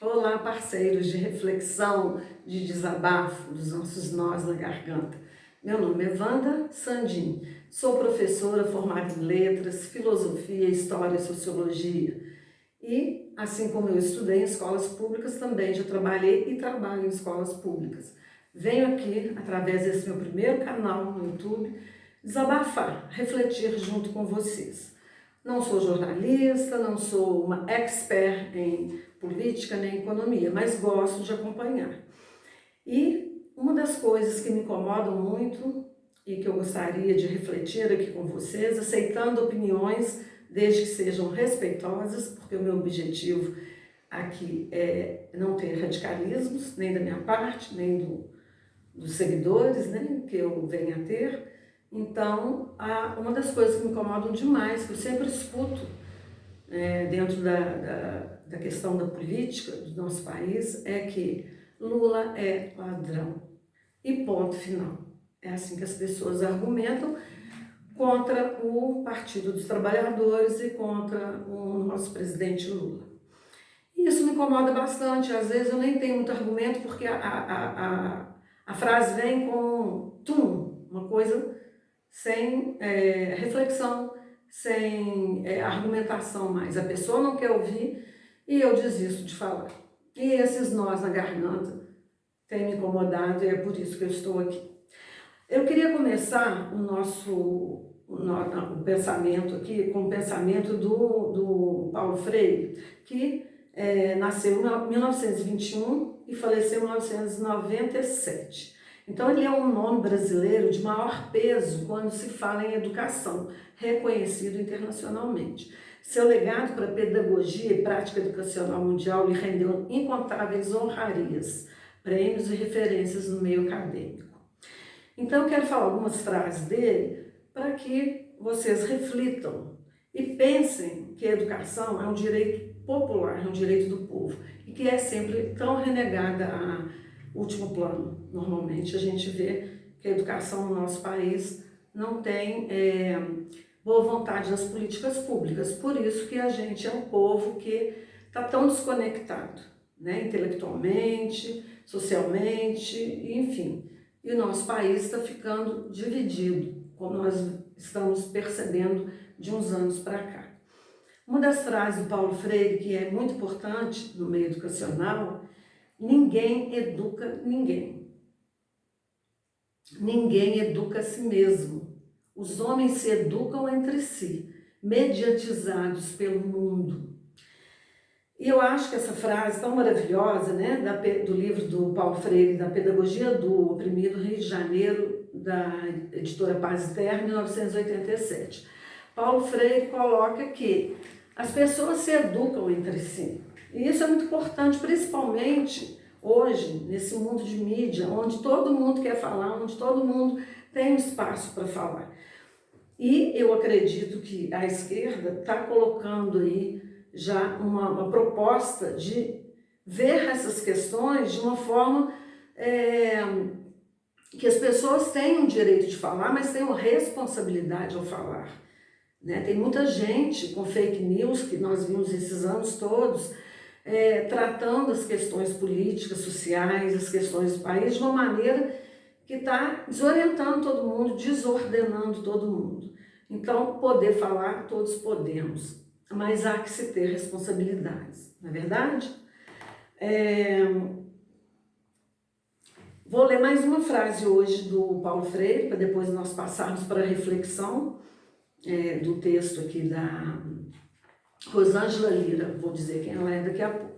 Olá, parceiros de reflexão, de desabafo dos nossos nós na garganta. Meu nome é Wanda Sandin, sou professora formada em letras, filosofia, história e sociologia. E, assim como eu estudei em escolas públicas, também já trabalhei e trabalho em escolas públicas. Venho aqui, através desse meu primeiro canal no YouTube, desabafar, refletir junto com vocês. Não sou jornalista, não sou uma expert em política nem economia, mas gosto de acompanhar. E uma das coisas que me incomodam muito e que eu gostaria de refletir aqui com vocês, aceitando opiniões, desde que sejam respeitosas, porque o meu objetivo aqui é não ter radicalismos, nem da minha parte, nem dos seguidores, né, que eu venho a ter. Então, uma das coisas que me incomodam demais, que eu sempre escuto dentro da questão da política do nosso país, é que Lula é ladrão. E ponto final. É assim que as pessoas argumentam contra o Partido dos Trabalhadores e contra o nosso presidente Lula. E isso me incomoda bastante. Às vezes eu nem tenho muito argumento, porque a frase vem com uma coisa sem reflexão, sem argumentação mais. A pessoa não quer ouvir e eu desisto de falar. E esses nós na garganta têm me incomodado e é por isso que eu estou aqui. Eu queria começar o pensamento aqui com o pensamento do Paulo Freire, que nasceu em 1921 e faleceu em 1997. Então, ele é um nome brasileiro de maior peso quando se fala em educação, reconhecido internacionalmente. Seu legado para a pedagogia e prática educacional mundial lhe rendeu incontáveis honrarias, prêmios e referências no meio acadêmico. Então, eu quero falar algumas frases dele para que vocês reflitam e pensem que a educação é um direito popular, é um direito do povo, e que é sempre tão renegada a último plano. Normalmente a gente vê que a educação no nosso país não tem boa vontade nas políticas públicas. Por isso que a gente é um povo que está tão desconectado, né? Intelectualmente, socialmente, enfim. E o nosso país está ficando dividido, como nós estamos percebendo de uns anos para cá. Uma das frases do Paulo Freire, que é muito importante no meio educacional: ninguém educa ninguém. Ninguém educa a si mesmo. Os homens se educam entre si, mediatizados pelo mundo. E eu acho que essa frase tão maravilhosa, né, do livro do Paulo Freire, da Pedagogia do Oprimido, Rio de Janeiro, da editora Paz e Terra, 1987. Paulo Freire coloca que as pessoas se educam entre si. E isso é muito importante, principalmente hoje, nesse mundo de mídia, onde todo mundo quer falar, onde todo mundo tem um espaço para falar. E eu acredito que a esquerda está colocando aí já uma proposta de ver essas questões de uma forma que as pessoas tenham o direito de falar, mas tenham responsabilidade ao falar. Né? Tem muita gente com fake news, que nós vimos esses anos todos, tratando as questões políticas, sociais, as questões do país de uma maneira que está desorientando todo mundo, desordenando todo mundo. Então, poder falar, todos podemos, mas há que se ter responsabilidades, não é verdade? Vou ler mais uma frase hoje do Paulo Freire, para depois nós passarmos para a reflexão do texto aqui da Rosângela Lira, vou dizer quem ela é daqui a pouco.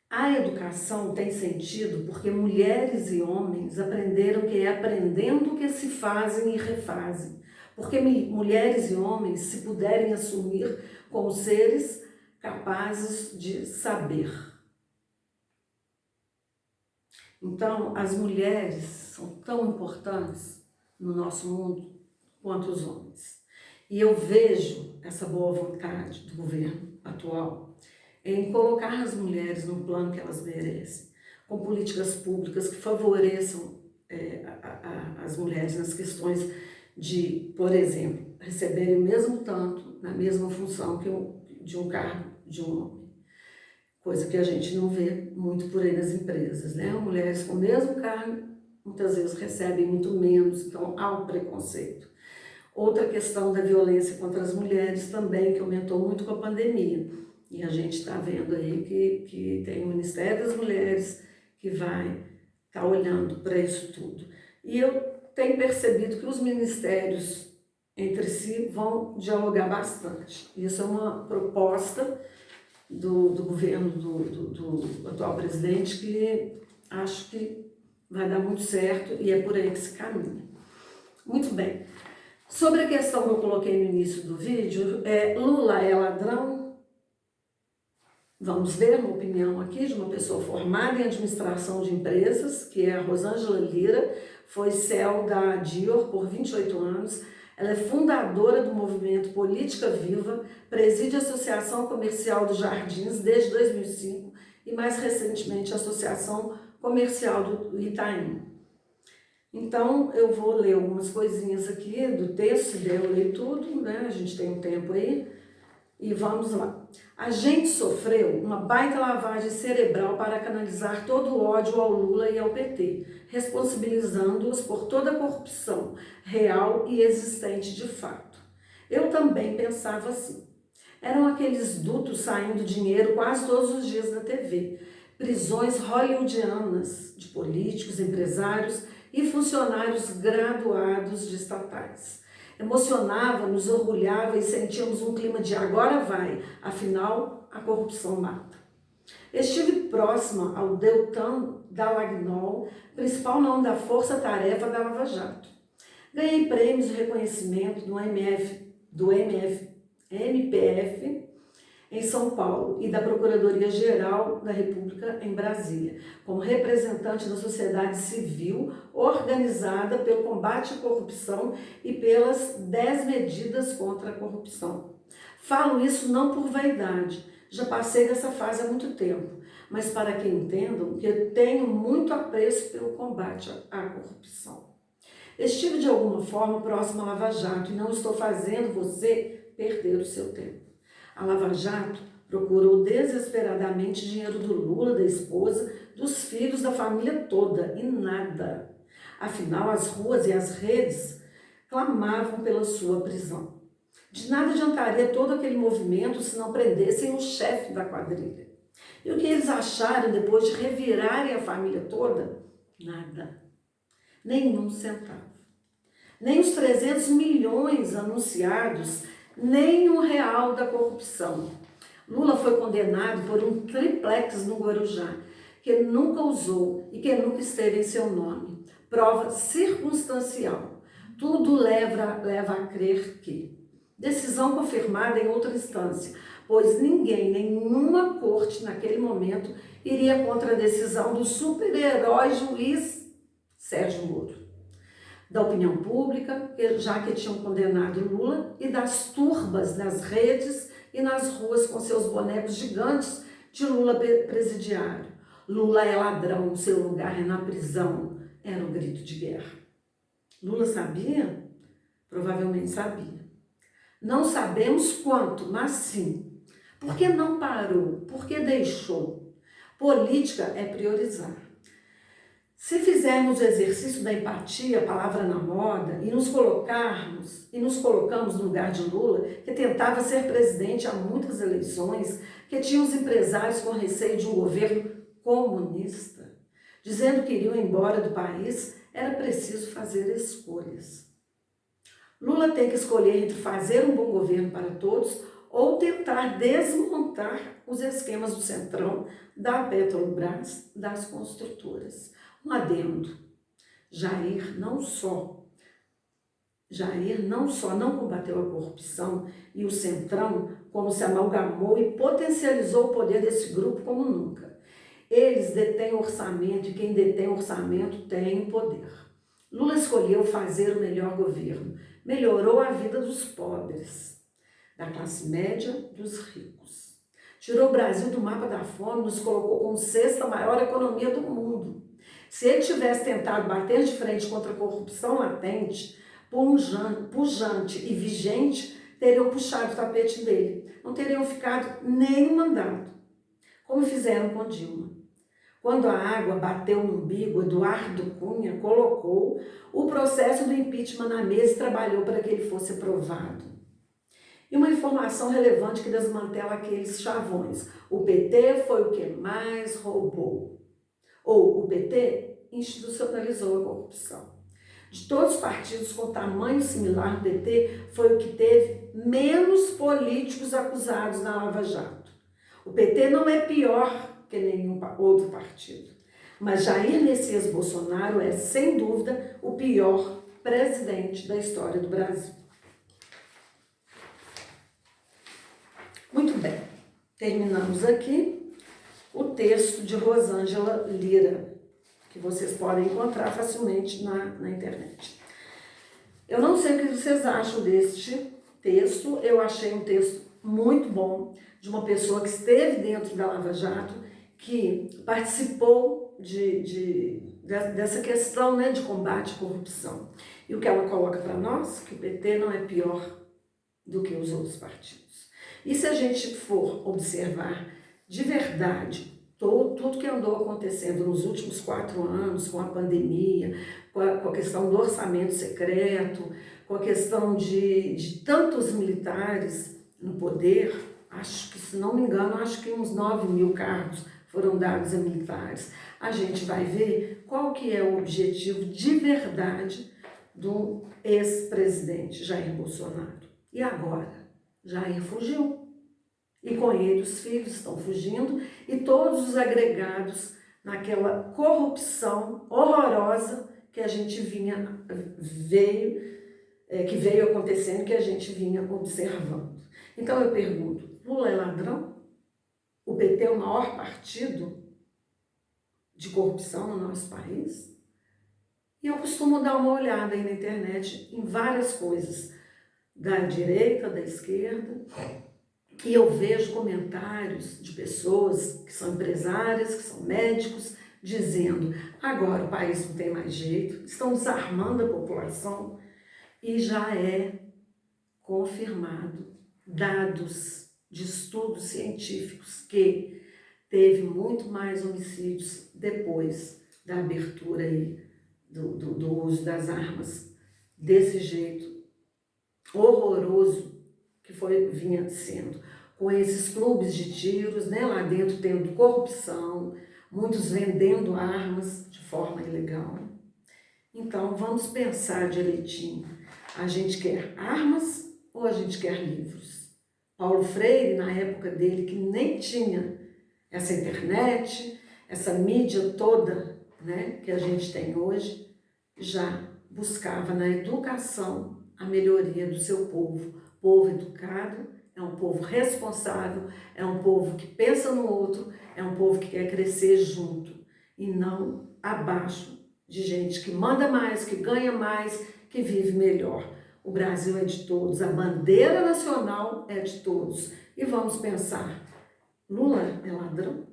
A educação tem sentido porque mulheres e homens aprenderam que é aprendendo que se fazem e refazem. Porque mulheres e homens se puderem assumir como seres capazes de saber. Então, as mulheres são tão importantes no nosso mundo quanto os homens. E eu vejo essa boa vontade do governo atual em colocar as mulheres no plano que elas merecem, com políticas públicas que favoreçam as mulheres nas questões de, por exemplo, receberem o mesmo tanto, na mesma função de um cargo de um homem. Coisa que a gente não vê muito por aí nas empresas, né? Mulheres com o mesmo cargo, muitas vezes recebem muito menos, então há um preconceito. Outra questão da violência contra as mulheres também, que aumentou muito com a pandemia. E a gente está vendo aí que tem o Ministério das Mulheres que vai estar olhando para isso tudo. E eu tenho percebido que os ministérios entre si vão dialogar bastante. Isso é uma proposta do governo do atual presidente que acho que vai dar muito certo e é por aí que se caminha. Muito bem. Sobre a questão que eu coloquei no início do vídeo, Lula é ladrão? Vamos ver uma opinião aqui de uma pessoa formada em administração de empresas, que é a Rosângela Lira, foi CEO da Dior por 28 anos, ela é fundadora do movimento Política Viva, preside a Associação Comercial dos Jardins desde 2005 e mais recentemente a Associação Comercial do Itaim. Então eu vou ler algumas coisinhas aqui do texto, se der eu leio tudo, né? A gente tem um tempo aí. E vamos lá. A gente sofreu uma baita lavagem cerebral para canalizar todo o ódio ao Lula e ao PT, responsabilizando-os por toda a corrupção real e existente de fato. Eu também pensava assim. Eram aqueles dutos saindo dinheiro quase todos os dias na TV, prisões hollywoodianas de políticos, empresários e funcionários graduados de estatais. Emocionava, nos orgulhava e sentíamos um clima de agora vai, afinal a corrupção mata. Estive próxima ao Deltan Dallagnol, principal nome da força-tarefa da Lava Jato. Ganhei prêmios de reconhecimento do MPF em São Paulo e da Procuradoria-Geral da República em Brasília, como representante da sociedade civil organizada pelo combate à corrupção e pelas 10 medidas contra a corrupção. Falo isso não por vaidade, já passei dessa fase há muito tempo, mas para que entendam que eu tenho muito apreço pelo combate à corrupção. Estive de alguma forma próximo à Lava Jato e não estou fazendo você perder o seu tempo. A Lava Jato procurou desesperadamente dinheiro do Lula, da esposa, dos filhos, da família toda, e nada. Afinal, as ruas e as redes clamavam pela sua prisão. De nada adiantaria todo aquele movimento se não prendessem o chefe da quadrilha. E o que eles acharam depois de revirarem a família toda? Nada. Nenhum centavo. Nem os 300 milhões anunciados, nem um real da corrupção. Lula foi condenado por um triplex no Guarujá, que nunca usou e que nunca esteve em seu nome. Prova circunstancial. Tudo leva a crer que. Decisão confirmada em outra instância, pois ninguém, nenhuma corte naquele momento, iria contra a decisão do super-herói juiz Sérgio Moro. Da opinião pública, já que tinham condenado Lula, e das turbas nas redes e nas ruas com seus bonecos gigantes de Lula presidiário. Lula é ladrão, seu lugar é na prisão, era o grito de guerra. Lula sabia? Provavelmente sabia. Não sabemos quanto, mas sim. Por que não parou? Por que deixou? Política é priorizar. Se fizermos o exercício da empatia, a palavra na moda, e nos colocamos no lugar de Lula, que tentava ser presidente há muitas eleições, que tinha os empresários com receio de um governo comunista, dizendo que iriam embora do país, era preciso fazer escolhas. Lula tem que escolher entre fazer um bom governo para todos ou tentar desmontar os esquemas do Centrão, da Petrobras, das construtoras. Um adendo, Jair não só não combateu a corrupção e o Centrão, como se amalgamou e potencializou o poder desse grupo como nunca. Eles detêm orçamento e quem detém orçamento tem o poder. Lula escolheu fazer o melhor governo, melhorou a vida dos pobres, da classe média, dos ricos. Tirou o Brasil do mapa da fome, nos colocou como sexta maior economia do mundo. Se ele tivesse tentado bater de frente contra a corrupção latente, pujante e vigente, teriam puxado o tapete dele, não teriam ficado nem um mandato, como fizeram com Dilma. Quando a água bateu no umbigo, Eduardo Cunha colocou o processo do impeachment na mesa e trabalhou para que ele fosse aprovado. E uma informação relevante que desmantela aqueles chavões. O PT foi o que mais roubou. Ou o PT institucionalizou a corrupção. De todos os partidos com tamanho similar, o PT foi o que teve menos políticos acusados na Lava Jato. O PT não é pior que nenhum outro partido, mas Jair Messias Bolsonaro é, sem dúvida, o pior presidente da história do Brasil. Muito bem, terminamos aqui o texto de Rosângela Lira, que vocês podem encontrar facilmente na internet. Eu não sei o que vocês acham deste texto, eu achei um texto muito bom, de uma pessoa que esteve dentro da Lava Jato, que participou dessa questão, né, de combate à corrupção. E o que ela coloca para nós, que o PT não é pior do que os outros partidos. E se a gente for observar de verdade tudo que andou acontecendo nos últimos 4 anos, com a pandemia, com a questão do orçamento secreto, com a questão de tantos militares no poder, acho que, se não me engano, acho que uns 9.000 cargos foram dados a militares. A gente vai ver qual que é o objetivo de verdade do ex-presidente Jair Bolsonaro. E agora? Jair fugiu. E com ele os filhos estão fugindo e todos os agregados naquela corrupção horrorosa que a gente veio acontecendo, que a gente vinha observando. Então eu pergunto, Lula é ladrão? O PT é o maior partido de corrupção no nosso país? E eu costumo dar uma olhada aí na internet em várias coisas, da direita, da esquerda, e eu vejo comentários de pessoas que são empresárias, que são médicos, dizendo: agora o país não tem mais jeito, estão desarmando a população, e já é confirmado, dados de estudos científicos, que teve muito mais homicídios depois da abertura aí do uso das armas, desse jeito horroroso que vinha sendo, com esses clubes de tiros, né, lá dentro tendo corrupção, muitos vendendo armas de forma ilegal. Então vamos pensar direitinho, a gente quer armas ou a gente quer livros? Paulo Freire, na época dele, que nem tinha essa internet, essa mídia toda, né, que a gente tem hoje, já buscava na educação a melhoria do seu povo. Povo educado é um povo responsável, é um povo que pensa no outro, é um povo que quer crescer junto e não abaixo de gente que manda mais, que ganha mais, que vive melhor. O Brasil é de todos, a bandeira nacional é de todos. E vamos pensar, Lula é ladrão?